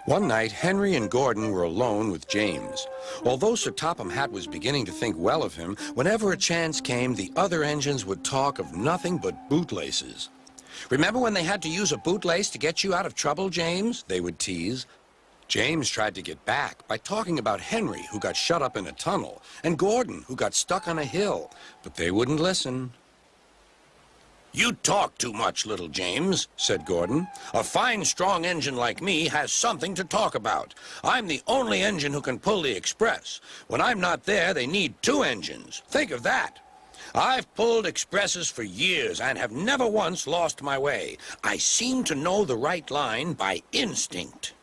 One night, Henry and Gordon were alone with James. Although Sir Topham Hatt was beginning to think well of him, whenever a chance came, the other engines would talk of nothing but bootlaces. "Remember when they had to use a bootlace to get you out of trouble, James?" they would tease. James tried to get back by talking about Henry, who got shut up in a tunnel, and Gordon, who got stuck on a hill, but they wouldn't listen. "You talk too much, little James," said Gordon. "A fine, strong engine like me has something to talk about. I'm the only engine who can pull the express. When I'm not there, they need two engines. Think of that. I've pulled expresses for years and have never once lost my way. I seem to know the right line by instinct."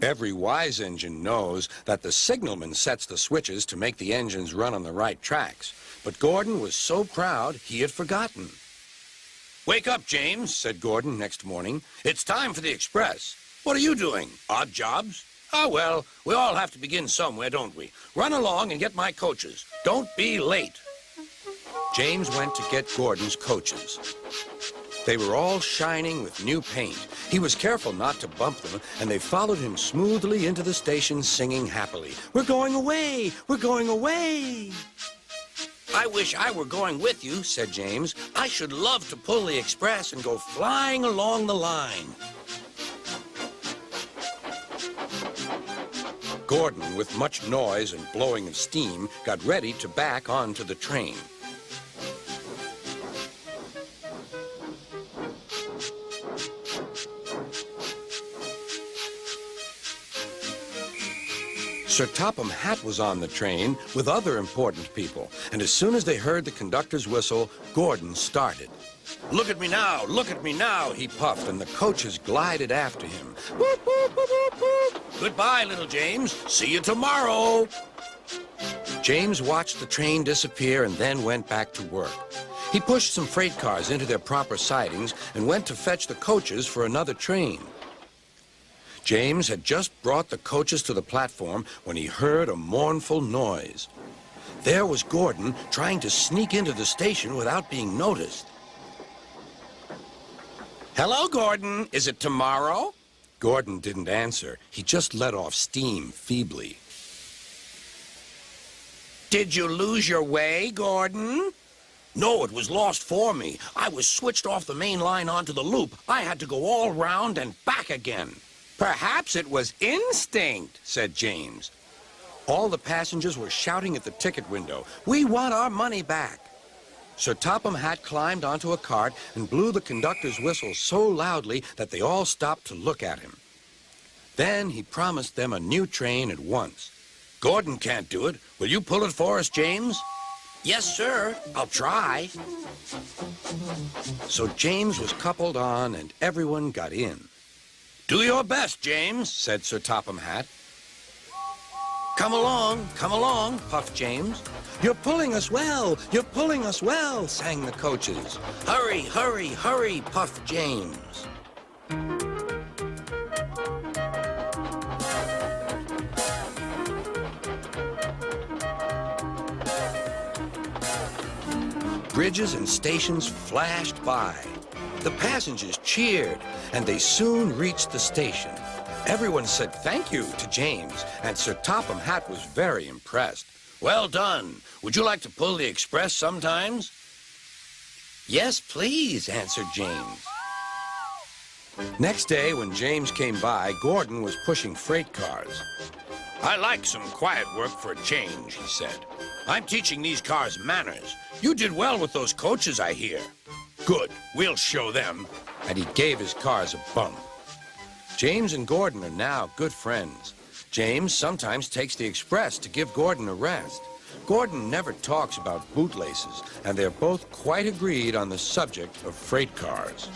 Every wise engine knows that the signalman sets the switches to make the engines run on the right tracks. But Gordon was so proud he had forgotten. "Wake up, James," said Gordon next morning. "It's time for the express. What are you doing? Odd jobs? Ah, well, we all have to begin somewhere, don't we? Run along and get my coaches. Don't be late." James went to get Gordon's coaches. They were all shining with new paint. He was careful not to bump them, and they followed him smoothly into the station singing happily, "We're going away! We're going away!" "I wish I were going with you," said James. "I should love to pull the express and go flying along the line." Gordon, with much noise and blowing of steam, got ready to back onto the train. Sir Topham Hatt was on the train with other important people, and as soon as they heard the conductor's whistle, Gordon started. "Look at me now," he puffed, and the coaches glided after him. "Whoop, whoop, whoop, whoop, whoop. Goodbye, little James. See you tomorrow." James watched the train disappear and then went back to work. He pushed some freight cars into their proper sidings and went to fetch the coaches for another train. James had just brought the coaches to the platform when he heard a mournful noise. There was Gordon trying to sneak into the station without being noticed. "Hello, Gordon. Is it tomorrow?" Gordon didn't answer. He just let off steam feebly. "Did you lose your way, Gordon?" "No, it was lost for me. I was switched off the main line onto the loop. I had to go all round and back again." "Perhaps it was instinct," said James. All the passengers were shouting at the ticket window, "We want our money back." Sir Topham Hatt climbed onto a cart and blew the conductor's whistle so loudly that they all stopped to look at him. Then he promised them a new train at once. "Gordon can't do it. Will you pull it for us, James?" "Yes, sir. I'll try." So James was coupled on and everyone got in. "Do your best, James," said Sir Topham Hatt. Come along, puffed James. "You're pulling us well, you're pulling us well," sang the coaches. "Hurry, hurry, hurry," puffed James. Bridges and stations flashed by. The passengers cheered, and they soon reached the station. Everyone said thank you to James, and Sir Topham Hatt was very impressed. "Well done. Would you like to pull the express sometimes?" "Yes, please," answered James. Next day, when James came by, Gordon was pushing freight cars. "I like some quiet work for a change," he said. "I'm teaching these cars manners. You did well with those coaches, I hear." "Good. We'll show them." And he gave his cars a bump. James and Gordon are now good friends. James sometimes takes the express to give Gordon a rest. Gordon never talks about bootlaces, and they're both quite agreed on the subject of freight cars.